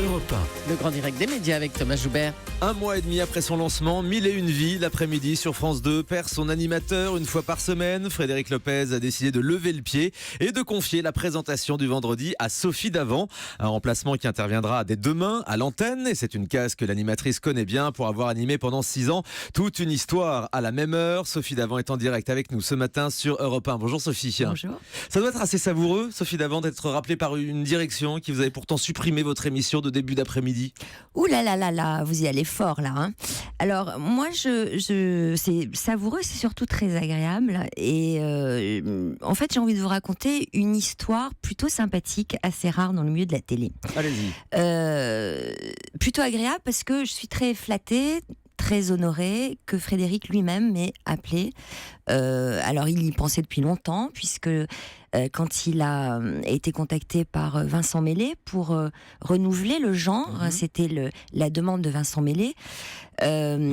Europe 1. Le grand direct des médias avec Thomas Joubert. Un mois et demi après son lancement, 1001 vies, l'après-midi sur France 2 perd son animateur une fois par semaine. Frédéric Lopez a décidé de lever le pied et de confier la présentation du vendredi à Sophie Davant. Un remplacement qui interviendra dès demain à l'antenne. Et c'est une case que l'animatrice connaît bien pour avoir animé pendant 6 ans toute une histoire à la même heure. Sophie Davant est en direct avec nous ce matin sur Europe 1. Bonjour Sophie. Bonjour. Ça doit être assez savoureux, Sophie Davant, d'être rappelée par une direction qui vous avait pourtant supprimé votre émission de début d'après-midi. Ouh là là là là, vous y allez fort là. Hein. Alors moi, c'est savoureux, c'est surtout très agréable. Et en fait, j'ai envie de vous raconter une histoire plutôt sympathique, assez rare dans le milieu de la télé. Allez-y. Plutôt agréable parce que je suis très flattée, très honorée que Frédéric lui-même m'ait appelée. Alors il y pensait depuis longtemps, puisque quand il a été contacté par Vincent Meslet pour renouveler le genre, c'était la demande de Vincent Meslet. Il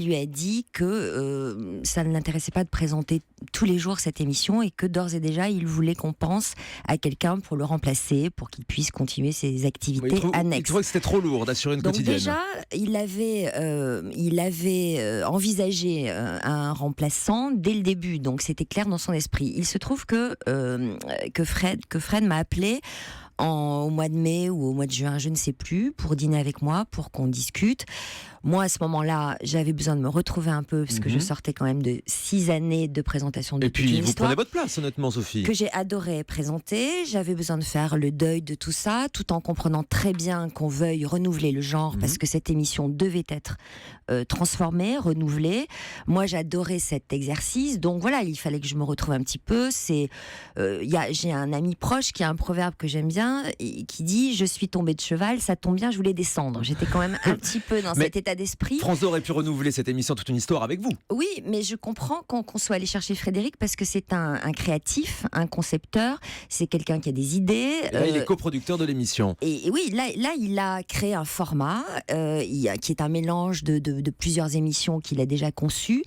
lui a dit que ça ne l'intéressait pas de présenter tous les jours cette émission et que d'ores et déjà il voulait qu'on pense à quelqu'un pour le remplacer, pour qu'il puisse continuer ses activités annexes. Il trouvait que c'était trop lourd d'assurer une quotidienne. Donc déjà, il avait envisagé un remplaçant dès le début, donc c'était clair dans son esprit. Il se trouve que Fred m'a appelé au mois de mai ou au mois de juin, je ne sais plus, pour dîner avec moi, pour qu'on discute. Moi, à ce moment-là, j'avais besoin de me retrouver un peu, parce que je sortais quand même de 6 années de présentation de toute une histoire. Et puis, vous prenez votre place, honnêtement, Sophie. Que j'ai adoré présenter. J'avais besoin de faire le deuil de tout ça, tout en comprenant très bien qu'on veuille renouveler le genre, parce que cette émission devait être transformée, renouvelée. Moi, j'adorais cet exercice. Donc voilà, il fallait que je me retrouve un petit peu. J'ai un ami proche qui a un proverbe que j'aime bien, et qui dit « Je suis tombée de cheval, ça tombe bien, je voulais descendre ». J'étais quand même un petit peu dans cet état d'esprit. France 2 aurait pu renouveler cette émission toute une histoire avec vous. Oui, mais je comprends qu'on soit allé chercher Frédéric, parce que c'est un créatif, un concepteur, c'est quelqu'un qui a des idées. Et là, il est coproducteur de l'émission. Et oui, là, il a créé un format qui est un mélange de plusieurs émissions qu'il a déjà conçues.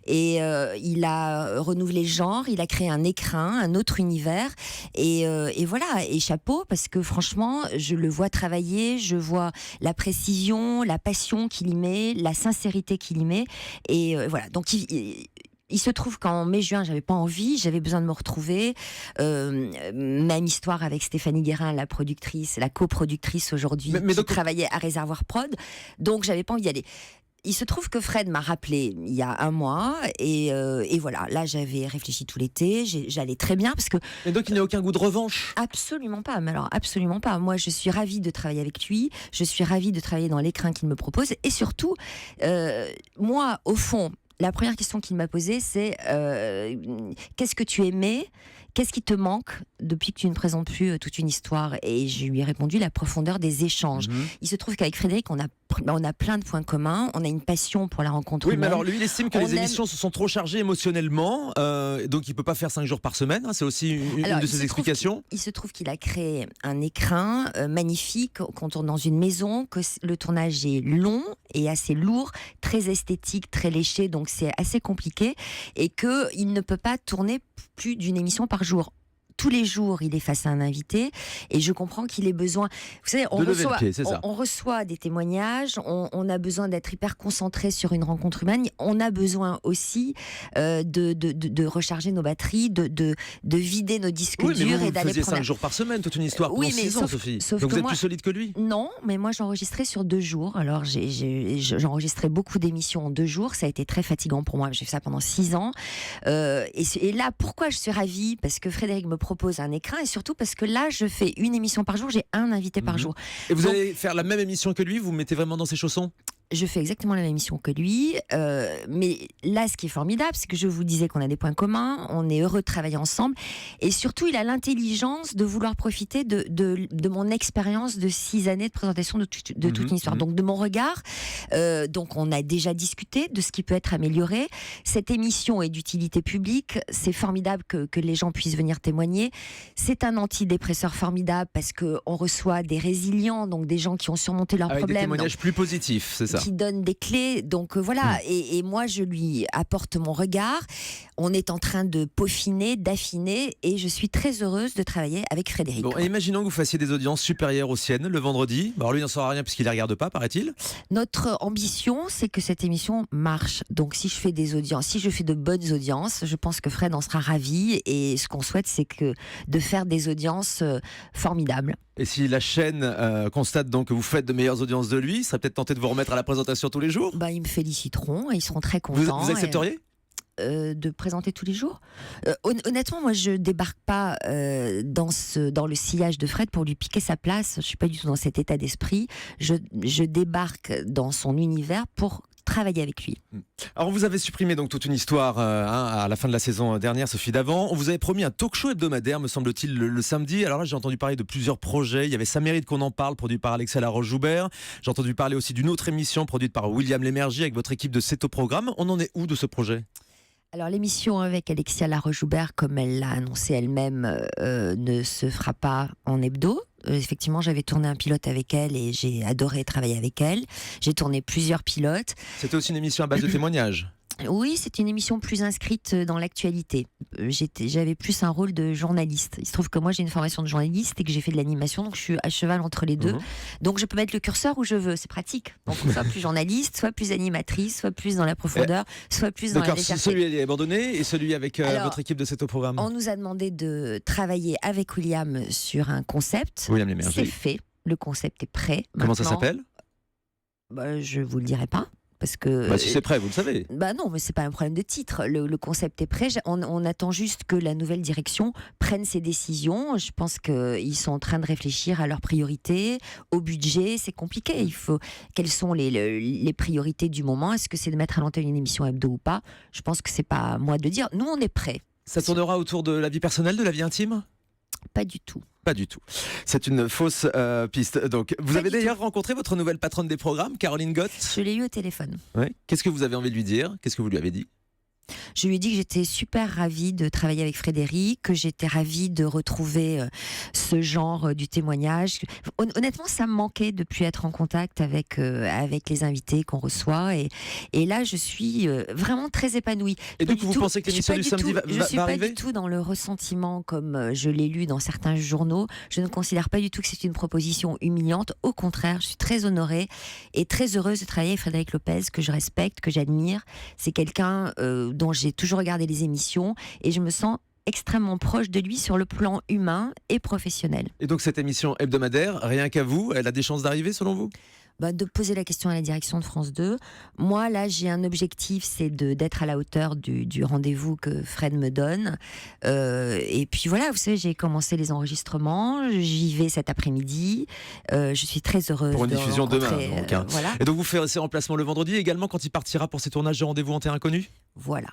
Et il a renouvelé le genre, il a créé un écrin, un autre univers. Et voilà, et chapeau, parce que franchement, je le vois travailler, je vois la précision, la passion qu'il y met, la sincérité qu'il y met. Et voilà, donc il se trouve qu'en mai-juin, j'avais pas envie, j'avais besoin de me retrouver. Même histoire avec Stéphanie Guérin, la coproductrice aujourd'hui, qui travaillait à Réservoir Prod. Donc j'avais pas envie d'y aller. Il se trouve que Fred m'a rappelé il y a un mois et voilà, là j'avais réfléchi tout l'été, j'allais très bien parce que... Et donc il n'y a aucun goût de revanche? Absolument pas, mais alors absolument pas. Moi je suis ravie de travailler avec lui, je suis ravie de travailler dans l'écrin qu'il me propose et surtout, moi au fond, la première question qu'il m'a posée, c'est qu'est-ce que tu aimais? Qu'est-ce qui te manque depuis que tu ne présentes plus toute une histoire? Et je lui ai répondu la profondeur des échanges. Il se trouve qu'avec Frédéric, on a plein de points communs. On a une passion pour la rencontre humaine. Oui, mais alors lui, il estime que les émissions se sont trop chargées émotionnellement, donc il ne peut pas faire 5 jours par semaine. Hein, c'est aussi une de ses explications. Il se trouve qu'il a créé un écrin magnifique qu'on tourne dans une maison, que le tournage est long et assez lourd, très esthétique, très léché, donc c'est assez compliqué, et qu'il ne peut pas tourner plus d'une émission par jour. Tous les jours, il est face à un invité et je comprends qu'il ait besoin. Vous savez, on reçoit des témoignages, on a besoin d'être hyper concentré sur une rencontre humaine. On a besoin aussi de recharger nos batteries, de vider nos disques durs et d'aller prendre. 5 jours par semaine, toute une histoire pour 6 ans, Sophie. Donc vous êtes plus solide que lui? Non, mais moi j'enregistrais sur 2 jours. Alors j'enregistrais beaucoup d'émissions en 2 jours. Ça a été très fatigant pour moi. J'ai fait ça pendant 6 ans. Et là, pourquoi je suis ravie? Parce que Frédéric me propose un écrin et surtout parce que là je fais une émission par jour, j'ai un invité par jour. Et vous allez faire la même émission que lui, vous vous mettez vraiment dans ses chaussons? Je fais exactement la même émission que lui, mais là ce qui est formidable, c'est que je vous disais qu'on a des points communs, on est heureux de travailler ensemble, et surtout il a l'intelligence de vouloir profiter de mon expérience de 6 années de présentation de toute une histoire, donc de mon regard. Donc on a déjà discuté de ce qui peut être amélioré. Cette émission est d'utilité publique, c'est formidable que les gens puissent venir témoigner. C'est un antidépresseur formidable parce qu'on reçoit des résilients, donc des gens qui ont surmonté leurs problèmes. Avec des témoignages plus positifs, c'est ça? ça. qui donne des clés. Donc voilà, et moi je lui apporte mon regard. On est en train de peaufiner, d'affiner, et je suis très heureuse de travailler avec Frédéric. Bon, et imaginons que vous fassiez des audiences supérieures aux siennes le vendredi. Alors lui, il n'en saura rien puisqu'il ne les regarde pas, paraît-il. Notre ambition, c'est que cette émission marche. Donc si je fais des audiences, si je fais de bonnes audiences, je pense que Fred en sera ravi. Et ce qu'on souhaite, c'est de faire des audiences formidables. Et si la chaîne constate donc que vous faites de meilleures audiences de lui, il serait peut-être tenté de vous remettre à la présentation tous les jours. Ils me féliciteront et ils seront très contents. Vous accepteriez de présenter tous les jours. Honnêtement, moi, je débarque pas dans le sillage de Fred pour lui piquer sa place. Je suis pas du tout dans cet état d'esprit. Je débarque dans son univers pour travailler avec lui. Alors vous avez supprimé donc toute une histoire à la fin de la saison dernière, Sophie Davant. On vous avait promis un talk-show hebdomadaire, me semble-t-il, le samedi. Alors là, j'ai entendu parler de plusieurs projets. Il y avait Ça mérite qu'on en parle, produit par Alexia Laroche-Joubert. J'ai entendu parler aussi d'une autre émission produite par William Lémergie avec votre équipe de C'est au programme. On en est où de ce projet ? Alors l'émission avec Alexia Laroche-Joubert, comme elle l'a annoncé elle-même, ne se fera pas en hebdo. Effectivement, j'avais tourné un pilote avec elle et j'ai adoré travailler avec elle. J'ai tourné plusieurs pilotes. C'était aussi une émission à base de témoignages. Oui, c'est une émission plus inscrite dans l'actualité. J'avais plus un rôle de journaliste. Il se trouve que moi j'ai une formation de journaliste et que j'ai fait de l'animation, donc je suis à cheval entre les deux. Donc je peux mettre le curseur où je veux, c'est pratique. Donc soit plus journaliste, soit plus animatrice, soit plus dans la profondeur, soit plus dans la légèreté. D'accord, celui est abandonné et celui avec votre équipe de C'est au programme. On nous a demandé de travailler avec William sur un concept. William Lémergie. C'est fait, le concept est prêt. Comment ça s'appelle ? Je vous le dirai pas. Parce que, si c'est prêt, vous le savez. Non, mais c'est pas un problème de titre. Le concept est prêt. On attend juste que la nouvelle direction prenne ses décisions. Je pense qu'ils sont en train de réfléchir à leurs priorités, au budget. C'est compliqué. Quelles sont les priorités du moment ? Est-ce que c'est de mettre à l'antenne une émission hebdo ou pas ? Je pense que c'est pas à moi de dire. Nous, on est prêts. Ça tournera autour de la vie personnelle, de la vie intime ? Pas du tout. Pas du tout. C'est une fausse piste. Donc, vous avez d'ailleurs rencontré votre nouvelle patronne des programmes, Caroline Gott ? Je l'ai eu au téléphone. Ouais. Qu'est-ce que vous avez envie de lui dire ? Qu'est-ce que vous lui avez dit ? Je lui ai dit que j'étais super ravie de travailler avec Frédéric, que j'étais ravie de retrouver ce genre du témoignage. Honnêtement, ça me manquait de plus être en contact avec les invités qu'on reçoit. Et là, je suis vraiment très épanouie. Et donc, vous pensez que l'émission du samedi va arriver ? Je ne suis pas du tout dans le ressentiment comme je l'ai lu dans certains journaux. Je ne considère pas du tout que c'est une proposition humiliante. Au contraire, je suis très honorée et très heureuse de travailler avec Frédéric Lopez, que je respecte, que j'admire. C'est quelqu'un dont j'ai toujours regardé les émissions et je me sens extrêmement proche de lui sur le plan humain et professionnel. Et donc cette émission hebdomadaire, rien qu'à vous, elle a des chances d'arriver selon vous ? De poser la question à la direction de France 2. Moi, là, j'ai un objectif, c'est d'être à la hauteur du rendez-vous que Fred me donne. Et puis voilà, vous savez, j'ai commencé les enregistrements, j'y vais cet après-midi. Je suis très heureuse pour une de diffusion demain. Donc, voilà. Et donc vous ferez ses remplacements le vendredi également quand il partira pour ses tournages de Rendez-vous en terre inconnue ? Voilà.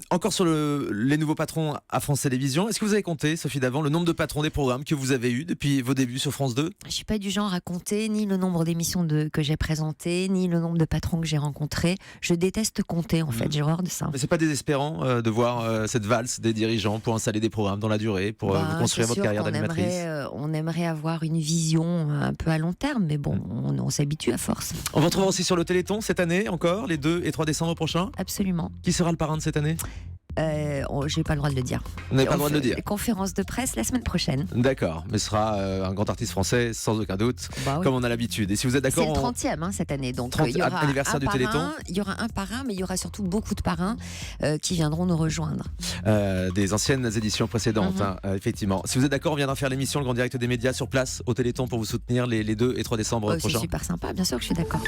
Encore sur les nouveaux patrons à France Télévisions, est-ce que vous avez compté, Sophie Davant, le nombre de patrons des programmes que vous avez eu depuis vos débuts sur France 2 ? Je ne suis pas du genre à compter ni le nombre d'émissions que j'ai présentées, ni le nombre de patrons que j'ai rencontrés. Je déteste compter, en fait, j'ai horreur de ça. Mais c'est pas désespérant de voir cette valse des dirigeants pour installer des programmes dans la durée, pour vous construire votre carrière d'animatrice ? On aimerait avoir une vision un peu à long terme, mais bon, on s'habitue à force. On va retrouver aussi sur le Téléthon cette année encore, les 2 et 3 décembre prochains ? Absolument. Qui sera le parrain de cette année ? J'ai pas le droit de le dire. Vous n'avez pas le droit de le dire. Conférence de presse la semaine prochaine. D'accord, mais ce sera un grand artiste français sans aucun doute, oui. Comme on a l'habitude. Et si vous êtes d'accord, c'est le 30e cette année, donc 30, il y aura anniversaire du Téléthon. Il y aura un parrain, mais il y aura surtout beaucoup de parrains qui viendront nous rejoindre. Des anciennes éditions précédentes, effectivement. Si vous êtes d'accord, on viendra faire l'émission Le Grand Direct des médias sur place au Téléthon pour vous soutenir les 2 et 3 décembre prochains. C'est super sympa, bien sûr que je suis d'accord.